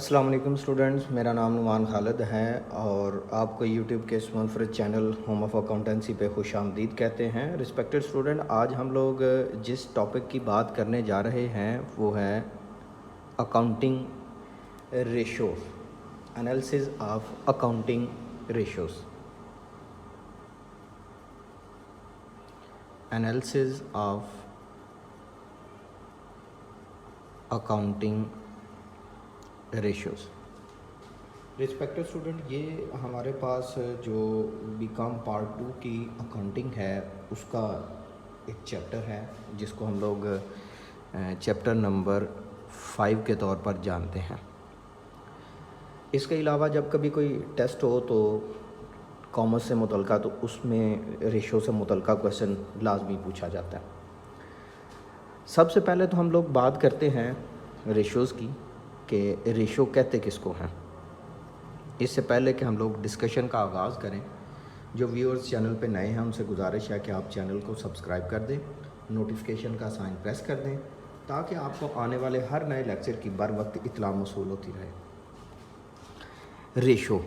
अस्सलाम वालेकुम स्टूडेंट्स, मेरा नाम नुमान खालिद है और आपको यूट्यूब के इस मुनफरद चैनल होम ऑफ़ अकाउंटेंसी पे खुश आमदीद कहते हैं। रिस्पेक्टेड स्टूडेंट, आज हम लोग जिस टॉपिक की बात करने जा रहे हैं वो है accounting ratios, analysis of accounting ratios. Analysis of accounting ratios. Respected student, ये हमारे पास जो बीकॉम पार्ट 2 की अकाउंटिंग है उसका एक चैप्टर है जिसको हम लोग चैप्टर नंबर 5 के तौर पर जानते हैं। इसके अलावा जब कभी कोई टेस्ट हो तो कॉमर्स से मुतल्लिक़ तो उसमें रेशो से मुतल्लिक़ क्वेश्चन लाजमी पूछा जाता है। सबसे पहले तो हम लोग बात करते हैं रेशोज़ की कि रेशो कहते किसको हैं। इससे पहले कि हम लोग डिस्कशन का आगाज़ करें, जो व्यूअर्स चैनल पे नए हैं उनसे गुजारिश है कि आप चैनल को सब्सक्राइब कर दें, नोटिफिकेशन का साइन प्रेस कर दें ताकि आपको आने वाले हर नए लेक्चर की बर वक्त इत्तला मौसूल होती रहे। रेशो,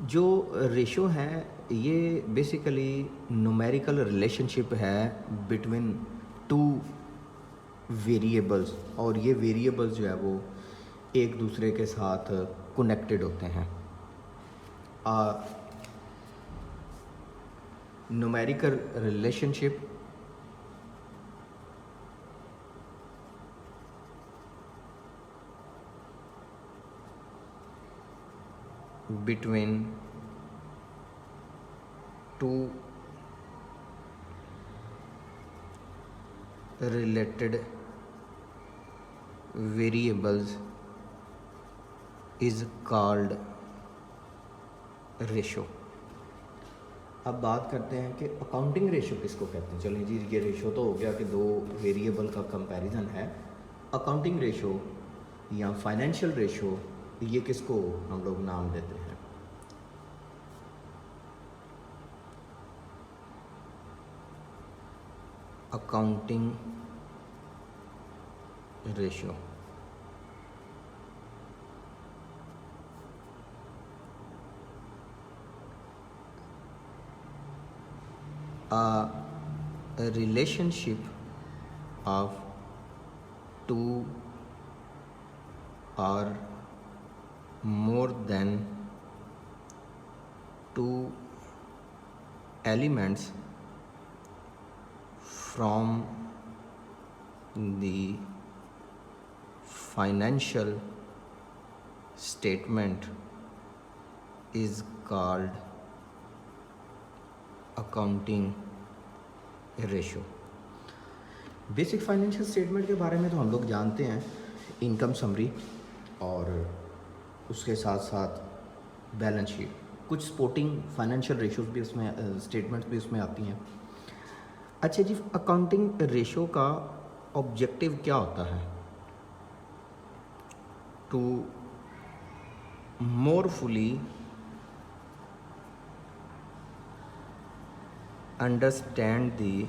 जो रेशो है ये बेसिकली न्यूमेरिकल रिलेशनशिप है बिटवीन टू वेरिएबल्स, और ये वेरिएबल्स जो है वो एक दूसरे के साथ कनेक्टेड होते हैं। Numerical relationship between two related variables is called ratio. अब बात करते हैं कि अकाउंटिंग रेशो किसको कहते हैं। चलिए जी, ये रेशो तो हो गया कि दो वेरिएबल का कंपैरिजन है। अकाउंटिंग रेशो या फाइनेंशियल रेशो, ये किसको हम लोग नाम देते हैं? Accounting ratio. A relationship of two or more than two elements from the financial statement is called accounting ratio. Basic financial statement के बारे में तो हम लोग जानते हैं, इनकम समरी और उसके साथ साथ बैलेंस शीट। कुछ सपोर्टिंग फाइनेंशियल रेशोज़ भी उसमें, स्टेटमेंट्स भी उसमें आती हैं। अच्छा जी, अकाउंटिंग रेशो का ऑब्जेक्टिव क्या होता है? To more fully understand the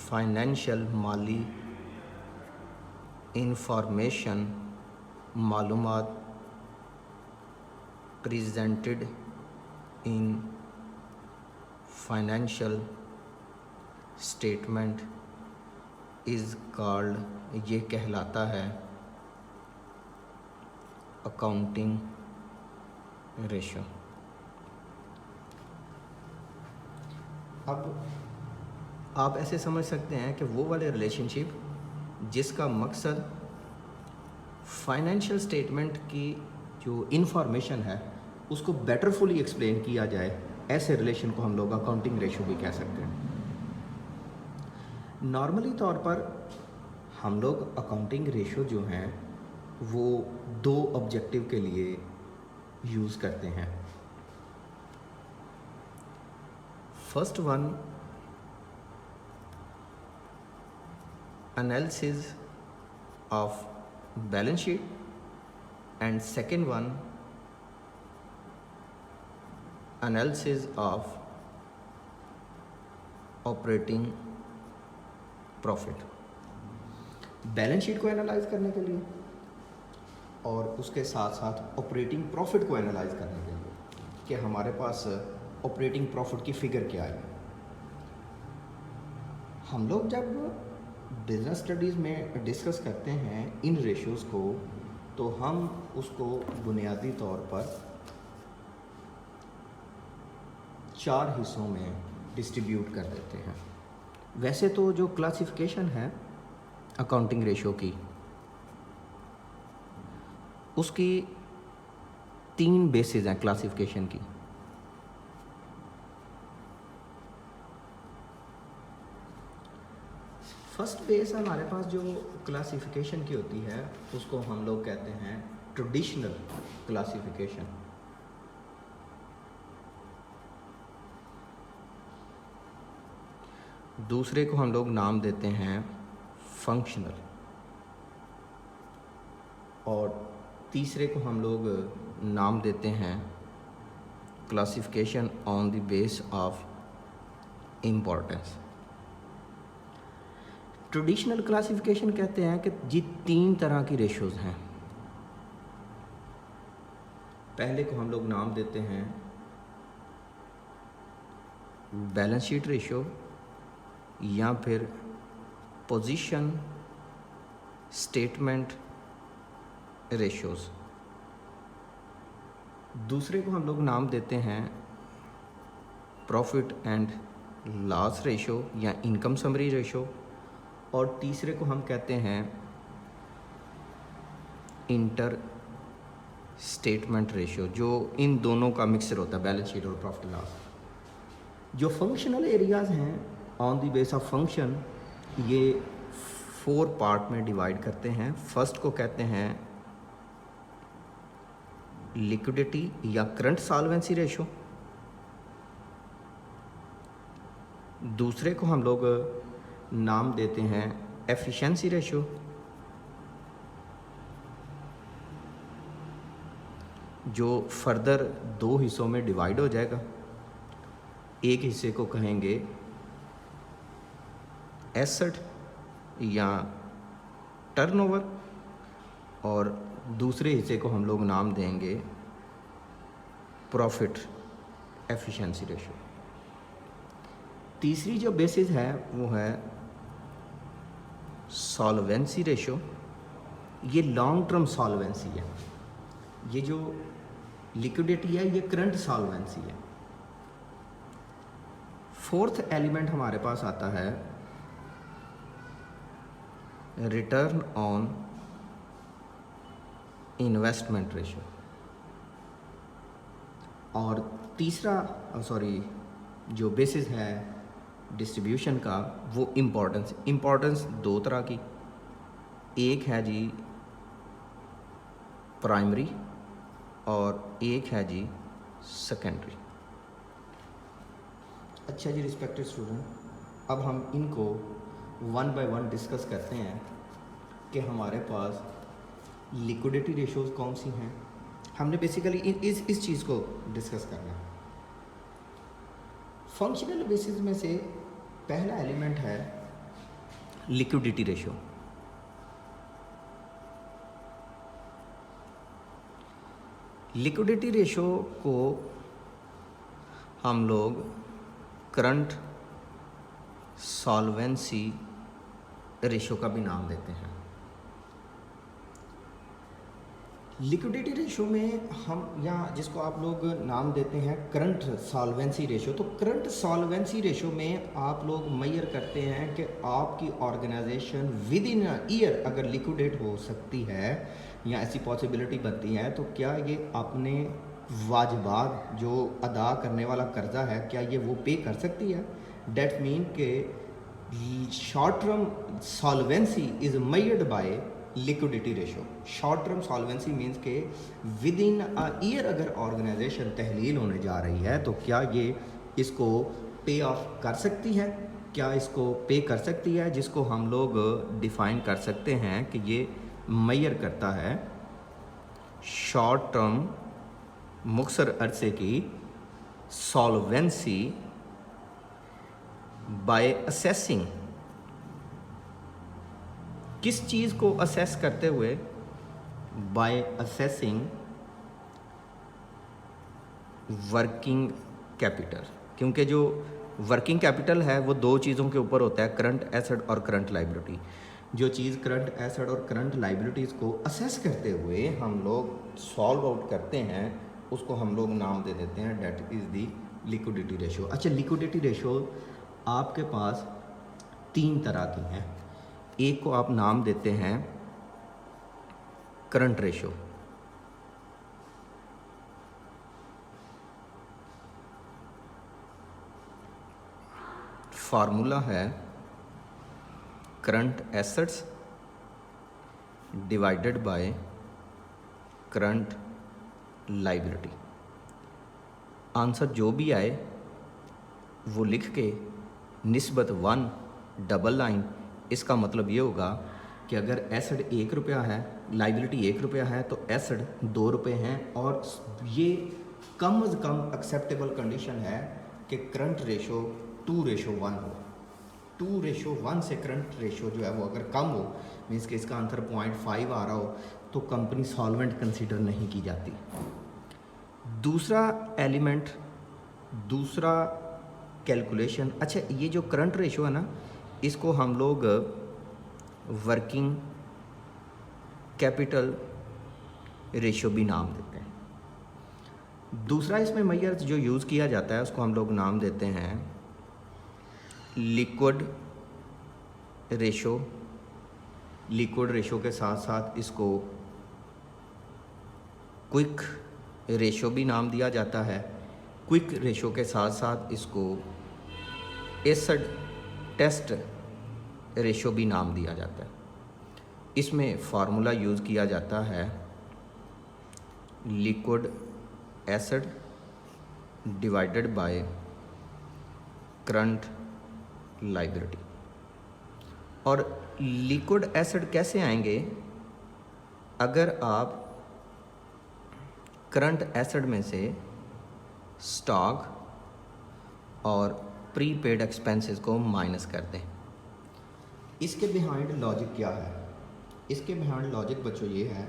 financial माली information मालूमात presented in financial statement is called, ये कहलाता है अकाउंटिंग रेशो। अब आप ऐसे समझ सकते हैं कि वो वाले रिलेशनशिप जिसका मकसद फाइनेंशियल स्टेटमेंट की जो इन्फॉर्मेशन है उसको बेटरफुली एक्सप्लेन किया जाए, ऐसे रिलेशन को हम लोग अकाउंटिंग रेशो भी कह सकते हैं। नॉर्मली तौर पर हम लोग अकाउंटिंग रेशो जो हैं वो दो ऑब्जेक्टिव के लिए यूज़ करते हैं। First one, analysis of balance sheet, and second one, analysis of operating profit। Balance sheet को एनालाइज करने के लिए और उसके साथ साथ ऑपरेटिंग प्रॉफिट को एनालाइज करने के लिए कि हमारे पास ऑपरेटिंग प्रॉफिट की फ़िगर क्या है। हम लोग जब बिज़नेस स्टडीज़ में डिस्कस करते हैं इन रेशियोज़ को, तो हम उसको बुनियादी तौर पर 4 हिस्सों में डिस्ट्रीब्यूट कर देते हैं। वैसे तो जो क्लासिफिकेशन है अकाउंटिंग रेशियो की, उसकी 3 बेसिस हैं क्लासिफिकेशन की। फर्स्ट बेस हमारे पास जो क्लासिफिकेशन की होती है उसको हम लोग कहते हैं ट्रेडिशनल क्लासिफिकेशन। दूसरे को हम लोग नाम देते हैं फंक्शनल, और तीसरे को हम लोग नाम देते हैं classification on the base of importance. Traditional classification कहते हैं कि जी 3 तरह की रेशोज़ हैं। पहले को हम लोग नाम देते हैं बैलेंस शीट रेशो या फिर पोजीशन स्टेटमेंट रेशोज़। दूसरे को हम लोग नाम देते हैं प्रॉफिट एंड लॉस रेशो या इनकम समरी रेशो, और तीसरे को हम कहते हैं इंटर स्टेटमेंट रेशियो, जो इन दोनों का मिक्सचर होता है, बैलेंस शीट और प्रॉफिट लॉस। जो फंक्शनल एरियाज़ हैं on the base of function, ये 4 पार्ट में डिवाइड करते हैं। फर्स्ट को कहते हैं लिक्विडिटी या करंट सॉल्वेंसी रेशो। दूसरे को हम लोग नाम देते हैं एफिशिएंसी रेशो। जो फर्दर 2 हिस्सों में डिवाइड हो जाएगा। एक हिस्से को कहेंगे एसेट या टर्नओवर, और दूसरे हिस्से को हम लोग नाम देंगे प्रॉफिट एफिशिएंसी रेशो। तीसरी जो बेसिस है वो है सॉल्वेंसी रेशो। ये लॉन्ग टर्म सॉल्वेंसी है। ये जो लिक्विडिटी है ये करंट सॉल्वेंसी है। फोर्थ एलिमेंट हमारे पास आता है रिटर्न ऑन इन्वेस्टमेंट रेशो, और तीसरा जो बेसिस है डिस्ट्रीब्यूशन का वो इम्पोर्टेंस 2 तरह की। एक है जी प्राइमरी और एक है जी सेकेंडरी। अच्छा जी रिस्पेक्टेड स्टूडेंट, अब हम इनको 1 बाय 1 डिस्कस करते हैं कि हमारे पास लिक्विडिटी रेशोज़ कौन सी हैं। हमने बेसिकली इस चीज़ को डिस्कस करना है। फंक्शनल बेसिस में से पहला एलिमेंट है लिक्विडिटी रेशो। लिक्विडिटी रेशो को हम लोग करंट सॉल्वेंसी रेशो का भी नाम देते हैं। लिक्विडिटी रेशो में हम यहाँ जिसको आप लोग नाम देते हैं करंट सॉल्वेंसी रेशो, तो करंट सॉल्वेंसी रेशो में आप लोग मेजर करते हैं कि आपकी organisation within a year अगर लिक्विडेट हो सकती है या ऐसी पॉसिबिलिटी बनती है, तो क्या ये अपने वाजिबात जो अदा करने वाला कर्जा है क्या ये वो पे कर सकती है। डेट मीन के short term solvency is measured by liquidity ratio. Short term solvency means के विद इन अ ईयर अगर ऑर्गेनाइजेशन तहलील होने जा रही है तो क्या ये इसको पे ऑफ कर सकती है, क्या इसको पे कर सकती है, जिसको हम लोग डिफ़ाइन कर सकते हैं कि ये मेजर करता है शॉर्ट टर्म मुख्तर अरसे की सॉल्वेंसी बाय असेसिंग किस चीज़ को असेस करते हुए? बाय असेसिंग वर्किंग कैपिटल, क्योंकि जो वर्किंग कैपिटल है वो दो चीज़ों के ऊपर होता है, करंट एसेट और करंट लाइबिलिटी। जो चीज़ करंट एसेट और करंट लाइबिलिटीज़ को असेस करते हुए हम लोग सॉल्व आउट करते हैं, उसको हम लोग नाम दे देते हैं that is the liquidity ratio. अच्छा, लिक्विडिटी रेशो आपके पास तीन तरह की हैं। एक को आप नाम देते हैं करंट रेशो, फार्मूला है current assets divided by current liability. Answer जो भी आए वो लिख के निस्बत 1 डबल लाइन, इसका मतलब ये होगा कि अगर एसेट 1 रुपया है, लाइबिलिटी 1 रुपया है, तो एसेट 2 रुपये हैं। और ये कम से कम एक्सेप्टेबल कंडीशन है कि करंट रेशो 2:1 हो। 2:1 से करंट रेशो जो है वो अगर कम हो, मीन्स कि इसका आंसर 0.5 आ रहा हो, तो कंपनी सॉल्वेंट कंसीडर नहीं की जाती। दूसरा एलिमेंट, दूसरा कैलकुलेशन, अच्छा ये जो करंट रेशो है ना, इसको हम लोग वर्किंग कैपिटल रेशो भी नाम देते हैं। दूसरा इसमें मेजर जो यूज़ किया जाता है उसको हम लोग नाम देते हैं लिक्विड रेशो। लिक्विड रेशो के साथ साथ इसको क्विक रेशो भी नाम दिया जाता है। क्विक रेशो के साथ साथ इसको एसिड टेस्ट रेशो भी नाम दिया जाता है। इसमें फार्मूला यूज़ किया जाता है liquid acid divided by current liability. और लिक्विड एसिड कैसे आएंगे? अगर आप करंट एसिड में से स्टॉक और प्रीपेड एक्सपेंसेस को माइनस कर दें। इसके बिहाइंड लॉजिक क्या है? इसके बिहाइंड लॉजिक बच्चों ये है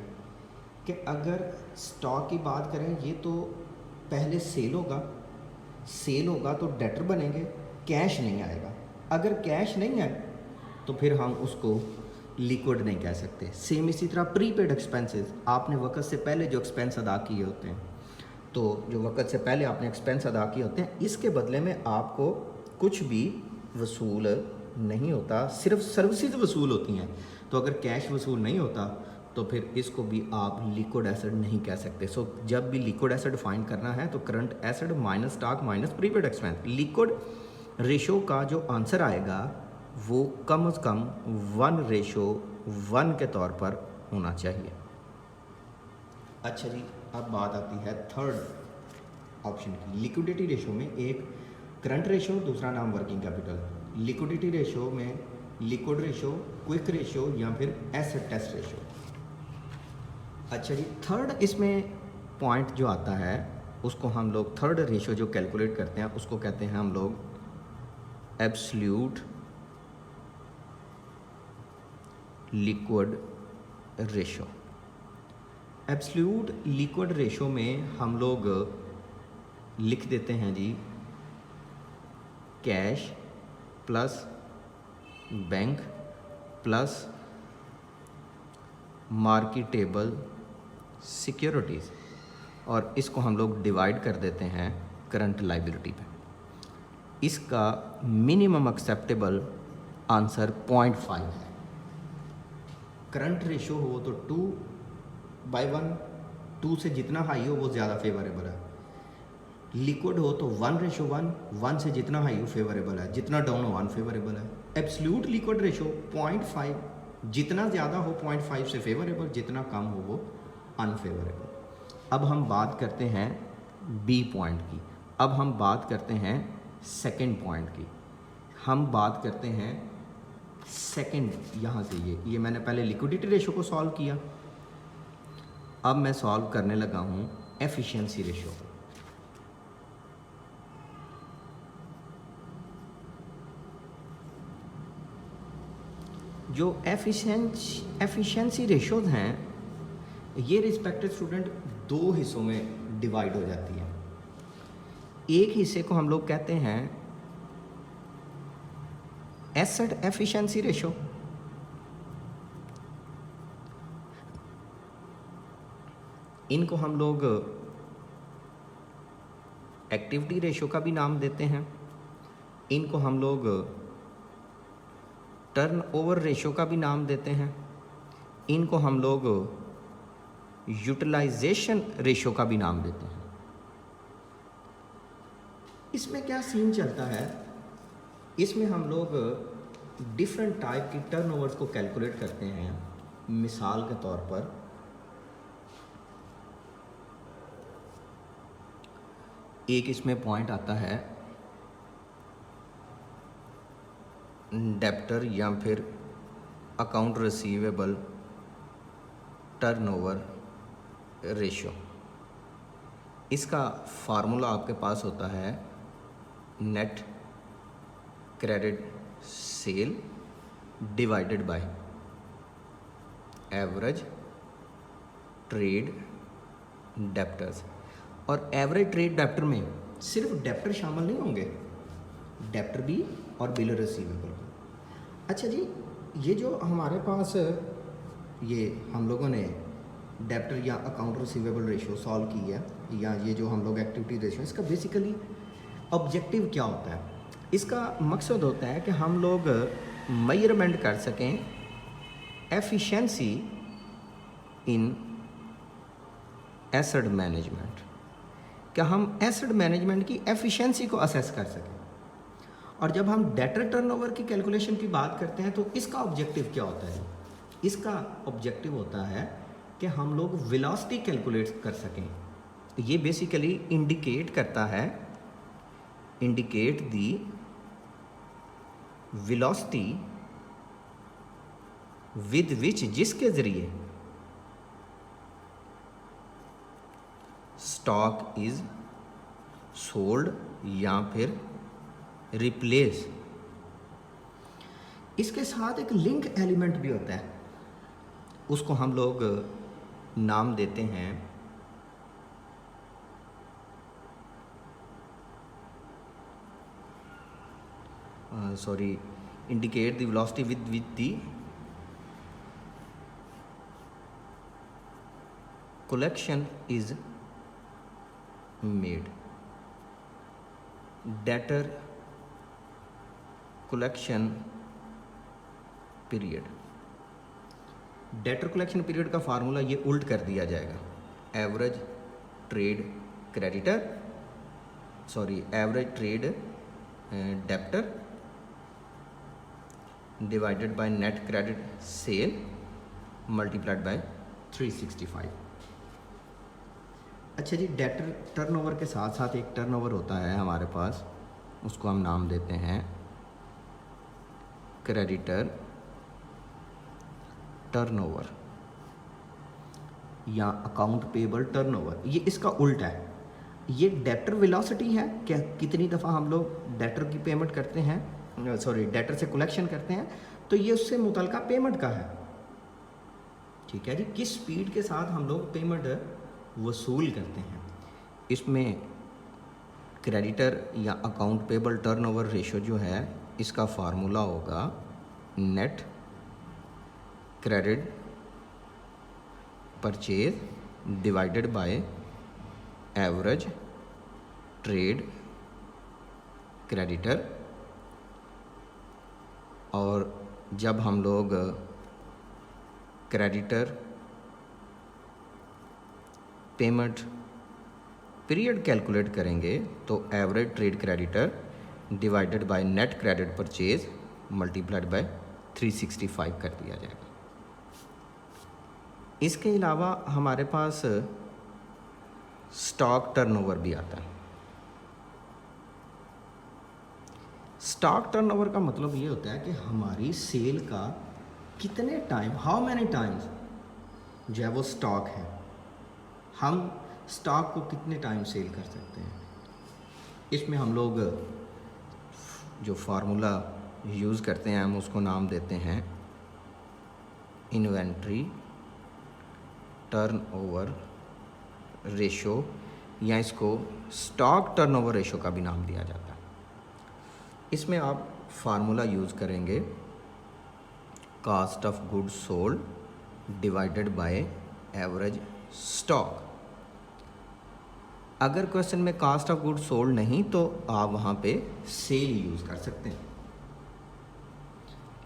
कि अगर स्टॉक की बात करें, ये तो पहले सेल होगा तो डेटर बनेंगे, कैश नहीं आएगा। अगर कैश नहीं आए तो फिर हम उसको लिक्विड नहीं कह सकते। सेम इसी तरह प्रीपेड एक्सपेंसेस, आपने वक्त से पहले जो एक्सपेंस अदा किए होते हैं, तो जो वक्त से पहले आपने एक्सपेंस अदा किए होते हैं, इसके बदले में आपको कुछ भी वसूल नहीं होता, सिर्फ सर्विसेज वसूल होती हैं। तो अगर कैश वसूल नहीं होता तो फिर इसको भी आप लिक्विड एसिड नहीं कह सकते। सो जब भी लिक्विड एसिड फाइंड करना है तो current acid minus stock minus prepaid expense. Liquid ratio का जो आंसर आएगा वो कम से कम 1:1 के तौर पर होना चाहिए। अच्छा जी, अब बात आती है थर्ड ऑप्शन की। लिक्विडिटी रेशो में एक करंट रेशो, दूसरा नाम वर्किंग कैपिटल। लिक्विडिटी रेशो में लिक्विड रेशो, क्विक रेशो या फिर एसेट टेस्ट रेशो। अच्छा जी, थर्ड इसमें पॉइंट जो आता है उसको हम लोग, थर्ड रेशो जो कैलकुलेट करते हैं उसको कहते हैं हम लोग absolute liquid ratio. Absolute liquid ratio में हम लोग लिख देते हैं जी cash plus bank plus marketable securities, और इसको हम लोग डिवाइड कर देते हैं करंट लाइबिलिटी पे। इसका मिनिमम एक्सेप्टेबल आंसर 0.5 है। करंट रेशो हो तो 2/1, 2 से जितना हाई हो वो ज़्यादा फेवरेबल है। लिक्विड हो तो 1:1, 1 से जितना हाई हो फेवरेबल है, जितना डाउन हो अनफेवरेबल है। एब्सोल्यूट लिक्विड रेशो 0.5, जितना ज़्यादा हो 0.5 से फेवरेबल, जितना कम हो वो अनफेवरेबल। अब हम बात करते हैं बी पॉइंट की। अब हम बात करते हैं सेकंड पॉइंट की। हम बात करते हैं सेकंड, यहाँ से ये मैंने पहले लिक्विडिटी रेशो को सॉल्व किया, अब मैं सॉल्व करने लगा हूँ एफिशिएंसी रेशो। जो एफिशिएंसी रेशोज़ हैं ये रिस्पेक्टेड स्टूडेंट दो हिस्सों में डिवाइड हो जाती है। एक हिस्से को हम लोग कहते हैं एसेट एफिशिएंसी रेशो, इनको हम लोग एक्टिविटी रेशो का भी नाम देते हैं, इनको हम लोग टर्न ओवर रेशो का भी नाम देते हैं, इनको हम लोग यूटिलाइजेशन रेशो का भी नाम देते हैं। इसमें क्या सीन चलता है, इसमें हम लोग डिफरेंट टाइप की टर्नओवर्स को कैलकुलेट करते हैं। मिसाल के तौर पर एक इसमें पॉइंट आता है डेब्टर या फिर अकाउंट रिसीवेबल टर्नओवर रेशो। इसका फार्मूला आपके पास होता है net credit cell divided by average trade debtors. और एवरेज ट्रेड डेब्टर में सिर्फ डेब्टर शामिल नहीं होंगे, डेब्टर भी और बिल रिसीवेबल भी। अच्छा जी, ये जो हमारे पास ये हम लोगों ने डेब्टर या अकाउंट रिसीवेबल रेशो सॉल्व की है, या ये जो हम लोग एक्टिविटी रेशो, इसका बेसिकली ऑब्जेक्टिव क्या होता है? इसका मकसद होता है कि हम लोग मेजरमेंट कर सकें एफिशिएंसी इन एसेट मैनेजमेंट, क्या हम एसेट मैनेजमेंट की एफिशिएंसी को असेस कर सकें। और जब हम डेटर टर्नओवर की कैलकुलेशन की बात करते हैं तो इसका ऑब्जेक्टिव क्या होता है? इसका ऑब्जेक्टिव होता है कि हम लोग वेलोसिटी कैलकुलेट कर सकें। ये बेसिकली इंडिकेट करता है, indicate the velocity with which, जिसके ज़रिए स्टॉक इज सोल्ड या फिर रिप्लेस। इसके साथ एक लिंक एलिमेंट भी होता है, उसको हम लोग नाम देते हैं indicate the velocity with the collection is made, debtor collection period. Debtor collection period का फार्मूला ये उल्ट कर दिया जाएगा, average trade creditor average trade debtor divided by net credit sale multiplied by 365। अच्छा जी, डेटर टर्नओवर के साथ साथ एक टर्नओवर होता है हमारे पास, उसको हम नाम देते हैं क्रेडिटर टर्नओवर या अकाउंट पेबल टर्नओवर। ये इसका उल्टा है, ये डेटर वेलोसिटी है, क्या कितनी दफ़ा हम लोग डेटर की पेमेंट करते हैं, डेटर से कलेक्शन करते हैं, तो ये उससे मुतल्लिका पेमेंट का है। ठीक है जी, किस स्पीड के साथ हम लोग पेमेंट वसूल करते हैं। इसमें क्रेडिटर या अकाउंट पेबल टर्नओवर रेशो जो है, इसका फार्मूला होगा net credit purchase divided by average trade creditor. और जब हम लोग क्रेडिटर पेमेंट पीरियड कैलकुलेट करेंगे तो average trade creditor divided by net credit purchase multiplied by 365 कर दिया जाएगा। इसके अलावा हमारे पास स्टॉक टर्नओवर भी आता है। स्टॉक टर्नओवर का मतलब ये होता है कि हमारी सेल का कितने टाइम, हाउ मैनी टाइम्स जो है वो स्टॉक है, हम स्टॉक को कितने टाइम सेल कर सकते हैं। इसमें हम लोग जो फार्मूला यूज़ करते हैं हम उसको नाम देते हैं इन्वेंट्री टर्नओवर रेशो या इसको स्टॉक टर्नओवर रेशो का भी नाम दिया जाता है। इसमें आप फार्मूला यूज़ करेंगे cost of goods sold divided by average stock. अगर क्वेश्चन में कास्ट ऑफ गुड्स सोल्ड नहीं तो आप वहाँ पे सेल यूज़ कर सकते हैं।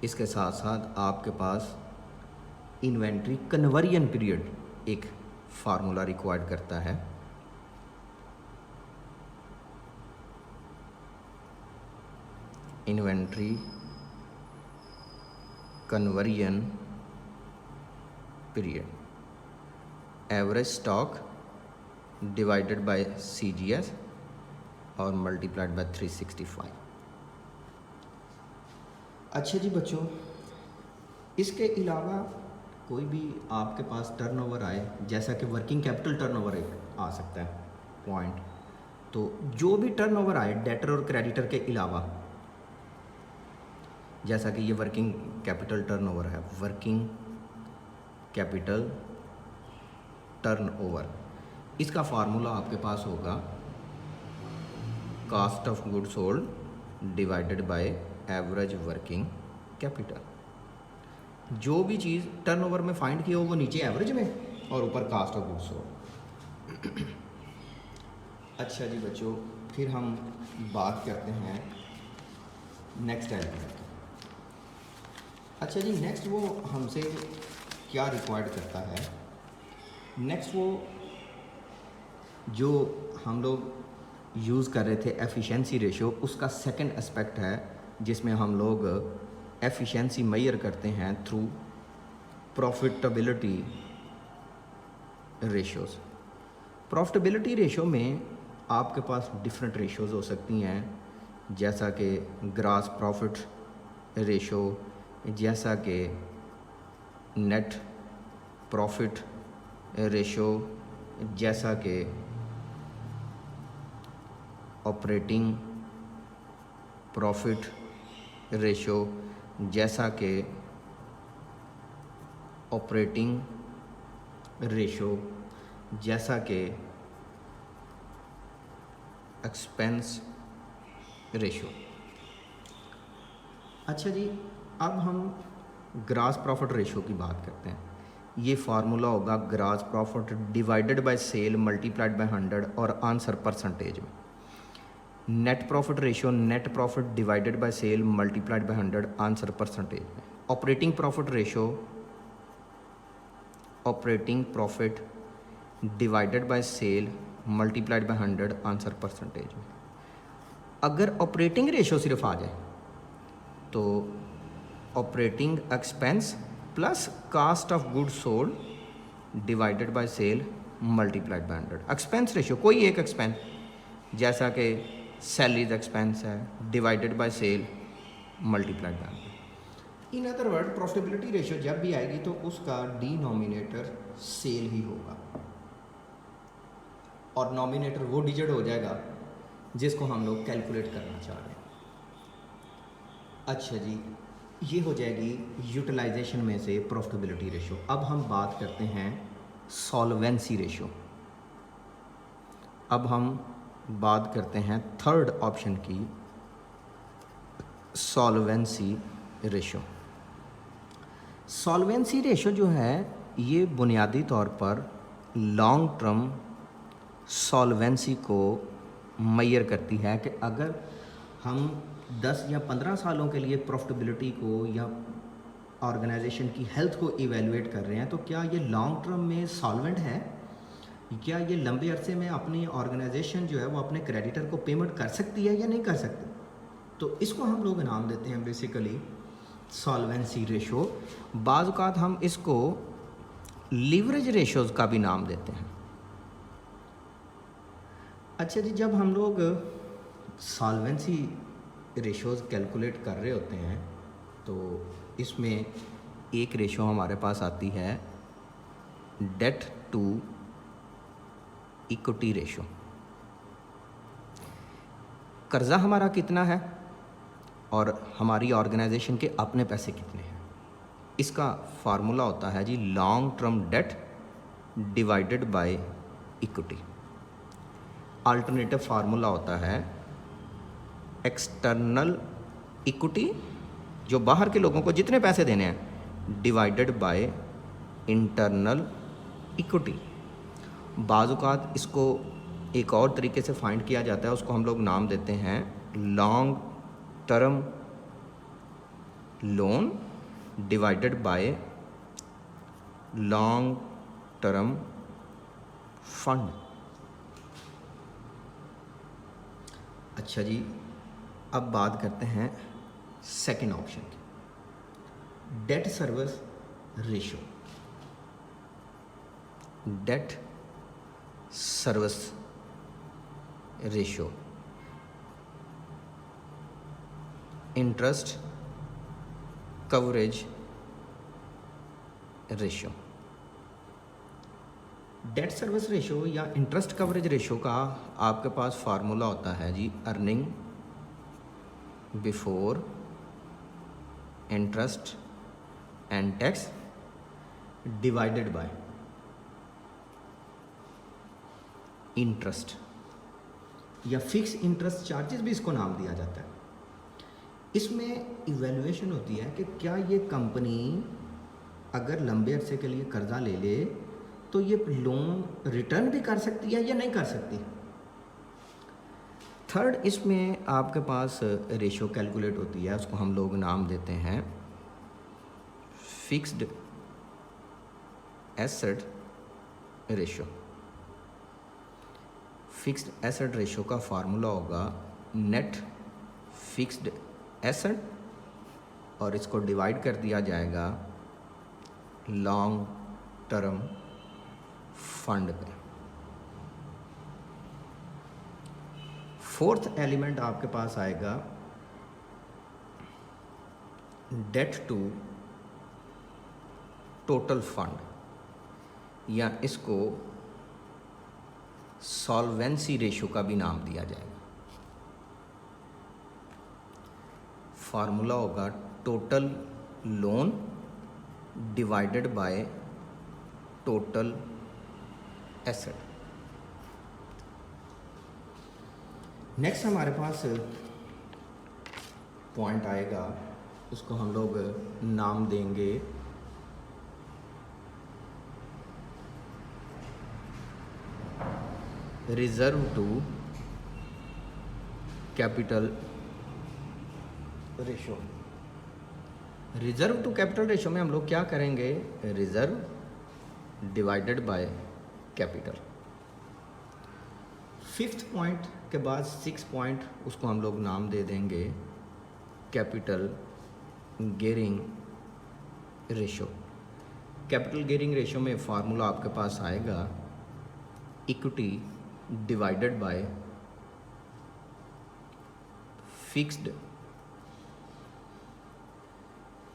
इसके साथ साथ आपके पास इन्वेंट्री कन्वर्जन पीरियड एक फार्मूला रिक्वायर्ड करता है। Inventory conversion period average stock divided by CGS और मल्टीप्लाइड बाय 365। अच्छा जी बच्चों, इसके अलावा कोई भी आपके पास टर्नओवर आए, जैसा कि वर्किंग कैपिटल टर्नओवर एक आ सकता है पॉइंट, तो जो भी टर्नओवर आए डेटर और क्रेडिटर के अलावा, जैसा कि ये वर्किंग कैपिटल टर्नओवर है, वर्किंग कैपिटल टर्नओवर, इसका फार्मूला आपके पास होगा cost of goods sold divided by average working capital. जो भी चीज़ टर्नओवर में फाइंड की हो वो नीचे एवरेज में और ऊपर कास्ट ऑफ गुड्स सोल्ड। अच्छा जी बच्चों, फिर हम बात करते हैं नेक्स्ट एलिमेंट की। अच्छा जी, नेक्स्ट वो हमसे क्या रिक्वायर्ड करता है, नेक्स्ट वो जो हम लोग यूज़ कर रहे थे एफिशिएंसी रेशो, उसका सेकंड एस्पेक्ट है जिसमें हम लोग एफिशिएंसी मेजर करते हैं through profitability ratios. Profitability ratio में आपके पास डिफरेंट रेशोज़ हो सकती हैं, जैसा कि ग्रॉस प्रॉफिट रेशो, जैसा कि नेट प्रॉफिट रेशो, जैसा कि ऑपरेटिंग प्रॉफिट रेशो, जैसा कि ऑपरेटिंग रेशो, जैसा कि एक्सपेंस रेशो। अच्छा जी, अब हम ग्रॉस प्रॉफिट रेशो की बात करते हैं। ये फार्मूला होगा gross profit divided by sale multiplied by 100 और आंसर परसेंटेज में। Net profit ratio net profit divided by sale multiplied by 100 answer percentage में। Operating profit ratio operating profit divided by sale multiplied by 100 answer percentage में। अगर operating ratio सिर्फ आ जाए तो operating expense plus cost of goods sold divided by sale multiplied by 100। Expense ratio कोई एक expense, जैसा कि सैलरीज एक्सपेंस है, divided by sale multiplied by 100। In other word profitability ratio जब भी आएगी तो उसका डिनोमिनेटर सेल ही होगा और नॉमिनेटर वो डिजिट हो जाएगा जिसको हम लोग कैलकुलेट करना चाह रहे हैं। अच्छा जी, ये हो जाएगी यूटिलाइजेशन में से प्रॉफिटेबिलिटी रेशो। अब हम बात करते हैं सॉल्वेंसी रेशो। अब हम बात करते हैं थर्ड ऑप्शन की, सॉल्वेंसी रेशो। सॉल्वेंसी रेशो जो है ये बुनियादी तौर पर लॉन्ग टर्म सॉल्वेंसी को मेजर करती है कि अगर हम 10 या 15 सालों के लिए प्रॉफिटेबिलिटी को या ऑर्गेनाइजेशन की हेल्थ को इवेलुएट कर रहे हैं तो क्या ये लॉन्ग टर्म में सॉल्वेंट है, क्या ये लंबे अरसे में अपनी ऑर्गेनाइजेशन जो है वो अपने क्रेडिटर को पेमेंट कर सकती है या नहीं कर सकती। तो इसको हम लोग नाम देते हैं बेसिकली सॉल्वेंसी रेशो। बाज़ औक़ात हम इसको लीवरेज रेशोज़ का भी नाम देते हैं। अच्छा जी, जब हम लोग सॉल्वेंसी रेशोज़ कैलकुलेट कर रहे होते हैं तो इसमें एक रेशो हमारे पास आती है डेट टू इक्विटी रेशो। कर्ज़ा हमारा कितना है और हमारी ऑर्गेनाइजेशन के अपने पैसे कितने हैं। इसका फार्मूला होता है जी long term debt divided by equity. Alternative formula होता है एक्सटर्नल इक्विटी, जो बाहर के लोगों को जितने पैसे देने हैं, डिवाइडेड बाय इंटरनल इक्विटी। बाज़-औक़ात इसको एक और तरीके से फाइंड किया जाता है, उसको हम लोग नाम देते हैं long term loan divided by long term fund. अच्छा जी, अब बात करते हैं सेकंड ऑप्शन की, debt service ratio. Debt service ratio, interest coverage ratio. Debt service ratio या इंटरेस्ट कवरेज रेशो का आपके पास फार्मूला होता है जी earning before interest and tax divided by interest, या फिक्स इंटरेस्ट चार्जेस भी इसको नाम दिया जाता है। इसमें इवैल्यूएशन होती है कि क्या ये कंपनी अगर लंबे अरसे के लिए कर्जा ले ले तो ये लोन रिटर्न भी कर सकती है या नहीं कर सकती। थर्ड, इसमें आपके पास रेशो कैलकुलेट होती है, उसको हम लोग नाम देते हैं fixed asset ratio. Fixed asset ratio का फार्मूला होगा नेट फिक्स्ड एसेट, और इसको डिवाइड कर दिया जाएगा लॉन्ग टर्म फंड पे। फोर्थ एलिमेंट आपके पास आएगा डेट टू टोटल फंड, या इसको सॉल्वेंसी रेशो का भी नाम दिया जाएगा। फार्मूला होगा total loan divided by total asset. Next हमारे पास पॉइंट आएगा, उसको हम लोग नाम देंगे reserve to capital ratio. Reserve to capital ratio में हम लोग क्या करेंगे, reserve divided by capital. Fifth point के बाद सिक्स पॉइंट, उसको हम लोग नाम दे देंगे capital gearing ratio. Capital gearing ratio में फार्मूला आपके पास आएगा equity divided by fixed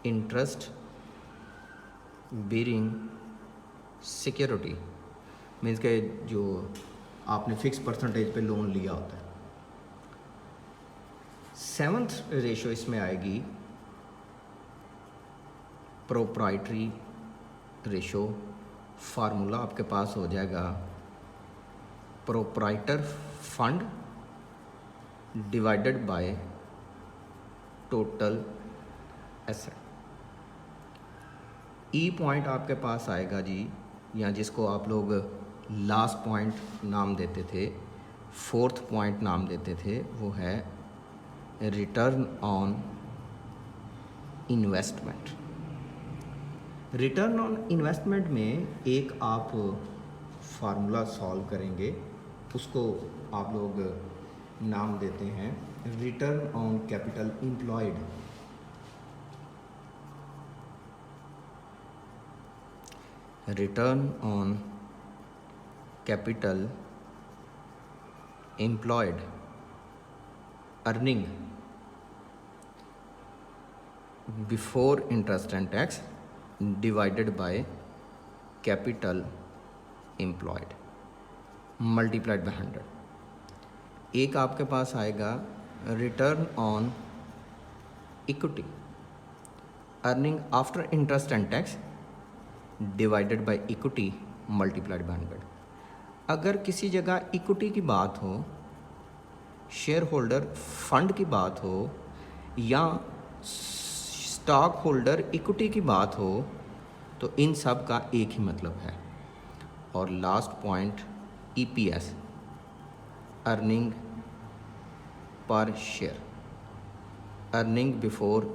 interest bearing security, means के जो आपने फिक्स परसेंटेज पे लोन लिया होता है। सेवन्थ रेशो इसमें आएगी प्रोप्राइटरी रेशो। फार्मूला आपके पास हो जाएगा proprietor fund divided by total asset. E point आपके पास आएगा जी, या जिसको आप लोग लास्ट पॉइंट नाम देते थे, फोर्थ पॉइंट नाम देते थे, वो है return on investment. Return on investment में एक आप फार्मूला सॉल्व करेंगे, उसको आप लोग नाम देते हैं return on capital employed. Return on capital employed earning before interest and tax divided by capital employed multiplied by 100। एक आपके पास आएगा return on equity. Earning after interest and tax divided by equity multiplied by 100। अगर किसी जगह equity की बात हो, शेयर होल्डर फंड की बात हो या स्टॉक होल्डर इक्विटी की बात हो तो इन सब का एक ही मतलब है। और last point EPS, earning per share, earning before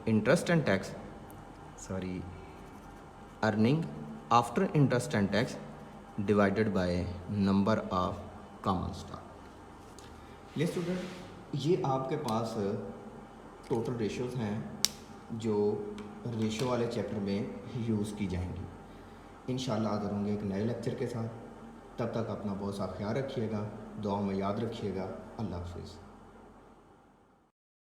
interest and tax, sorry earning after interest and tax divided by number of common stock. ये स्टूडेंट, ये आपके पास टोटल रेशियोज़ हैं जो रेशियो वाले चैप्टर में यूज़ की जाएंगी। इंशाल्लाह हाज़िर होंगे एक नए लेक्चर के साथ। तब तक अपना बहुत सा ख्याल रखिएगा, दुआ में याद रखिएगा। अल्लाह हाफ़िज़।